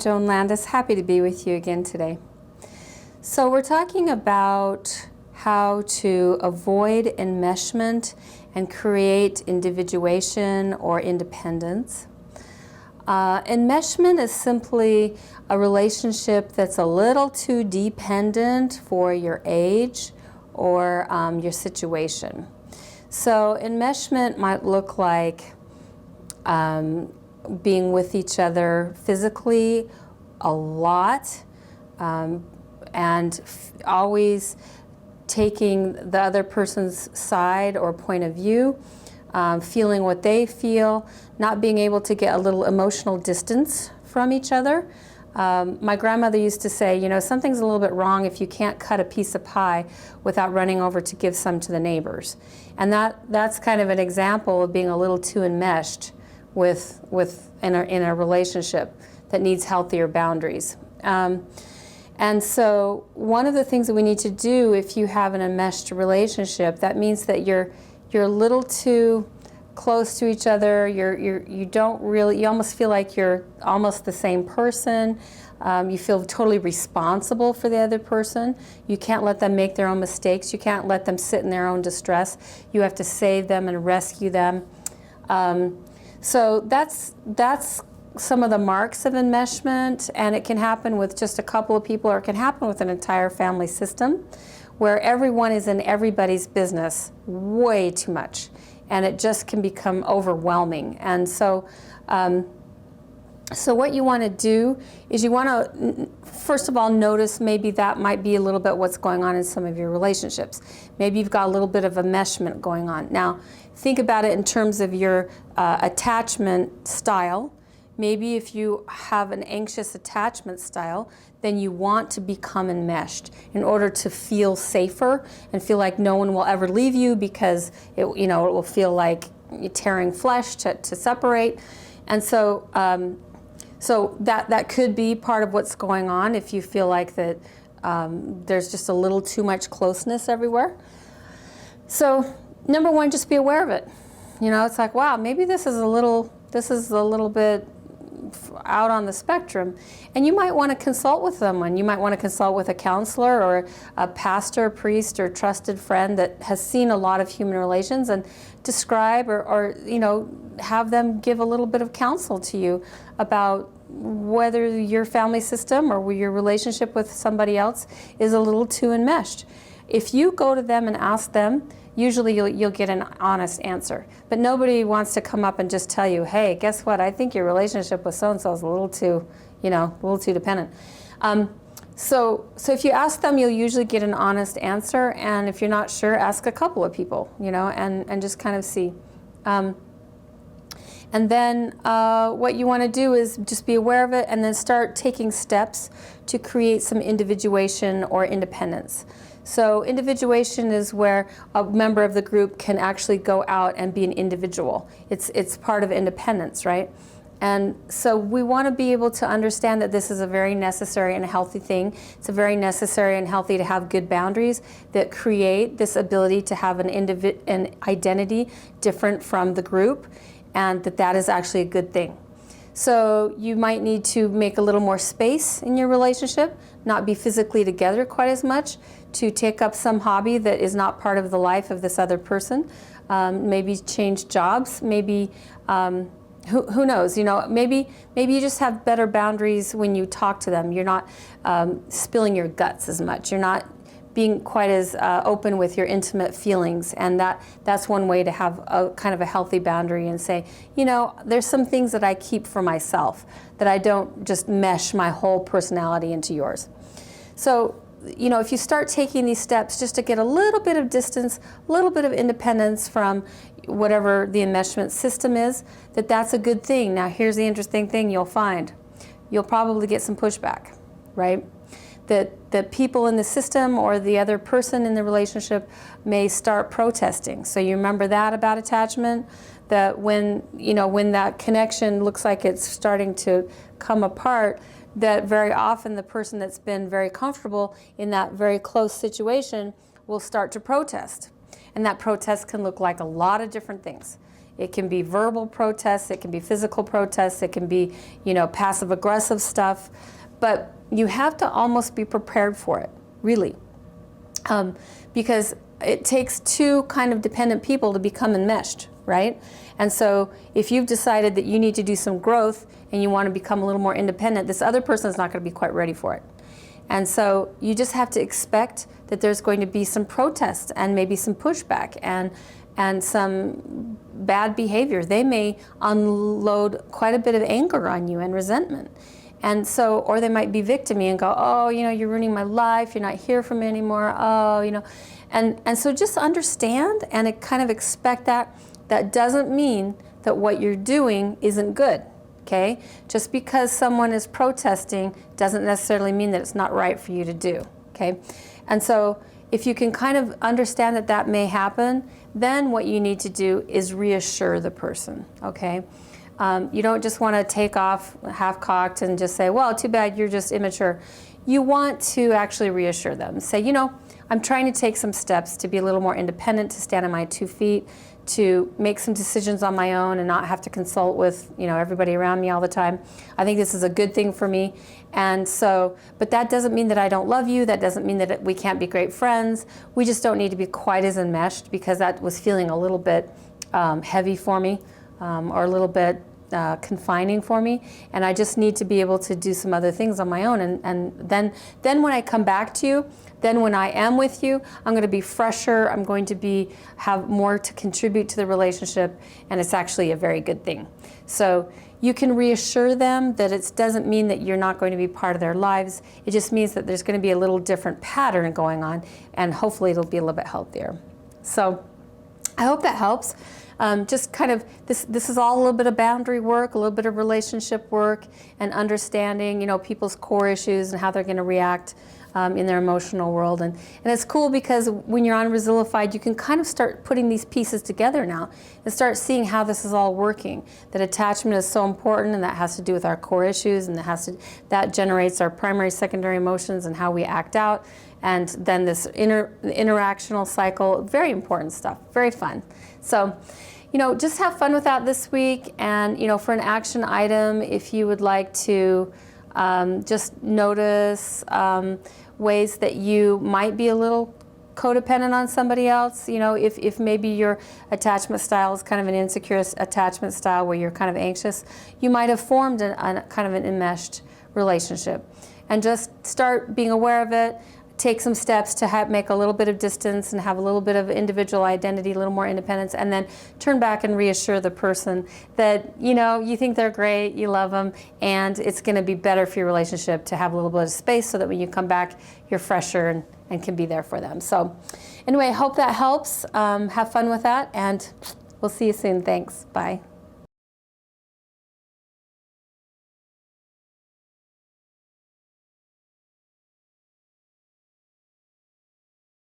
Joan Landis, happy to be with you again today. So we're talking about how to avoid enmeshment and create individuation or independence. Enmeshment is simply a relationship that's a little too dependent for your age or your situation. So enmeshment might look like being with each other physically a lot, and always taking the other person's side or point of view, feeling what they feel, not being able to get a little emotional distance from each other. My grandmother used to say, you know, something's a little bit wrong if you can't cut a piece of pie without running over to give some to the neighbors. And that's kind of an example of being a little too enmeshed in a relationship that needs healthier boundaries. And so one of the things that we need to do if you have an enmeshed relationship, that means that you're a little too close to each other. You almost feel like you're almost the same person. You feel totally responsible for the other person. You can't let them make their own mistakes. You can't let them sit in their own distress. You have to save them and rescue them. So that's some of the marks of enmeshment, and it can happen with just a couple of people, or it can happen with an entire family system where everyone is in everybody's business way too much, and it just can become overwhelming. And so what you want to do is you want to, first of all, notice maybe that might be a little bit what's going on in some of your relationships. Maybe you've got a little bit of enmeshment going on. Now, think about it in terms of your attachment style. Maybe if you have an anxious attachment style, then you want to become enmeshed in order to feel safer and feel like no one will ever leave you, because it will feel like tearing flesh to separate. And so that could be part of what's going on if you feel like that there's just a little too much closeness everywhere. So number one, just be aware of it. You know, it's like, wow, maybe this is a little bit out on the spectrum, and you might want to consult with someone. You might want to consult with a counselor or a pastor, priest, or trusted friend that has seen a lot of human relations, and describe or have them give a little bit of counsel to you about whether your family system or your relationship with somebody else is a little too enmeshed. If you go to them and ask them, usually you'll get an honest answer. But nobody wants to come up and just tell you, hey, guess what? I think your relationship with so-and-so is a little too dependent. So if you ask them, you'll usually get an honest answer. And if you're not sure, ask a couple of people, and just kind of see. And then what you want to do is just be aware of it and then start taking steps to create some individuation or independence. So individuation is where a member of the group can actually go out and be an individual. It's part of independence, right? And so we want to be able to understand that this is a very necessary and healthy thing. It's a very necessary and healthy to have good boundaries that create this ability to have an identity different from the group, and that is actually a good thing. So you might need to make a little more space in your relationship, not be physically together quite as much, to take up some hobby that is not part of the life of this other person. Maybe change jobs, maybe, who knows, maybe you just have better boundaries when you talk to them. You're not spilling your guts as much. You're not being quite as open with your intimate feelings, and that's one way to have a kind of a healthy boundary and say, there's some things that I keep for myself, that I don't just mesh my whole personality into yours. So, if you start taking these steps just to get a little bit of distance, a little bit of independence from whatever the enmeshment system is, that's a good thing. Now, here's the interesting thing you'll find. You'll probably get some pushback, right? That people in the system or the other person in the relationship may start protesting. So you remember that about attachment, that when that connection looks like it's starting to come apart, that very often the person that's been very comfortable in that very close situation will start to protest. And that protest can look like a lot of different things. It can be verbal protests, it can be physical protests, it can be, you know, passive aggressive stuff. But you have to almost be prepared for it, really. Because it takes two kind of dependent people to become enmeshed, right? And so if you've decided that you need to do some growth and you want to become a little more independent, this other person is not going to be quite ready for it. And so you just have to expect that there's going to be some protest and maybe some pushback and some bad behavior. They may unload quite a bit of anger on you and resentment. And so, or they might be victim-y and go, oh, you know, you're ruining my life, you're not here for me anymore, oh, you know. And so just understand and kind of expect that. That doesn't mean that what you're doing isn't good. Okay? Just because someone is protesting doesn't necessarily mean that it's not right for you to do. Okay? And so if you can kind of understand that that may happen, then what you need to do is reassure the person. Okay? You don't just want to take off half-cocked and just say, well, too bad, you're just immature. You want to actually reassure them. Say, you know, I'm trying to take some steps to be a little more independent, to stand on my 2 feet, to make some decisions on my own and not have to consult with, you know, everybody around me all the time. I think this is a good thing for me. And so, but that doesn't mean that I don't love you. That doesn't mean that we can't be great friends. We just don't need to be quite as enmeshed, because that was feeling a little bit heavy for me, or a little bit confining for me, and I just need to be able to do some other things on my own. And then when I come back to you, then when I am with you, I'm going to be fresher. I'm going to have more to contribute to the relationship, and it's actually a very good thing. So you can reassure them that it doesn't mean that you're not going to be part of their lives. It just means that there's going to be a little different pattern going on, and hopefully it'll be a little bit healthier. So I hope that helps. Just kind of, this is all a little bit of boundary work, a little bit of relationship work, and understanding, you know, people's core issues and how they're going to react in their emotional world. And it's cool because when you're on Resilified, you can kind of start putting these pieces together now and start seeing how this is all working. That attachment is so important, and that has to do with our core issues, and that generates our primary, secondary emotions and how we act out. And then this interactional cycle, very important stuff, very fun. So, you know, just have fun with that this week. And, you know, for an action item, if you would like to just notice ways that you might be a little codependent on somebody else, you know, if maybe your attachment style is kind of an insecure attachment style where you're kind of anxious, you might have formed a kind of an enmeshed relationship. And just start being aware of it. Take some steps to make a little bit of distance and have a little bit of individual identity, a little more independence, and then turn back and reassure the person that, you know, you think they're great, you love them, and it's going to be better for your relationship to have a little bit of space so that when you come back, you're fresher and can be there for them. So anyway, I hope that helps. Have fun with that, and we'll see you soon. Thanks. Bye.